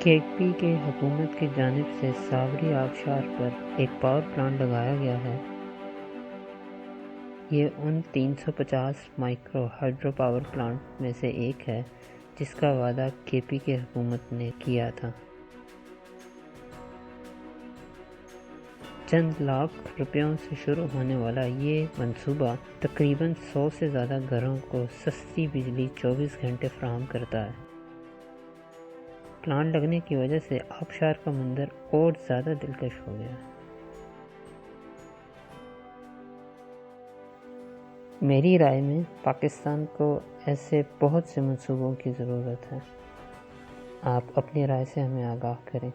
کے پی کے حکومت کی جانب سے ساوری آبشار پر ایک پاور پلانٹ لگایا گیا ہے۔ یہ ان 350 مائکرو ہائیڈرو پاور پلانٹ میں سے ایک ہے جس کا وعدہ کے پی کے حکومت نے کیا تھا۔ چند لاکھ روپیوں سے شروع ہونے والا یہ منصوبہ تقریباً 100 سے زیادہ گھروں کو سستی بجلی 24 گھنٹے فراہم کرتا ہے۔ پلانٹ لگنے کی وجہ سے آبشار کا منظر اور زیادہ دلکش ہو گیا ہے۔ میری رائے میں پاکستان کو ایسے بہت سے منصوبوں کی ضرورت ہے۔ آپ اپنی رائے سے ہمیں آگاہ کریں۔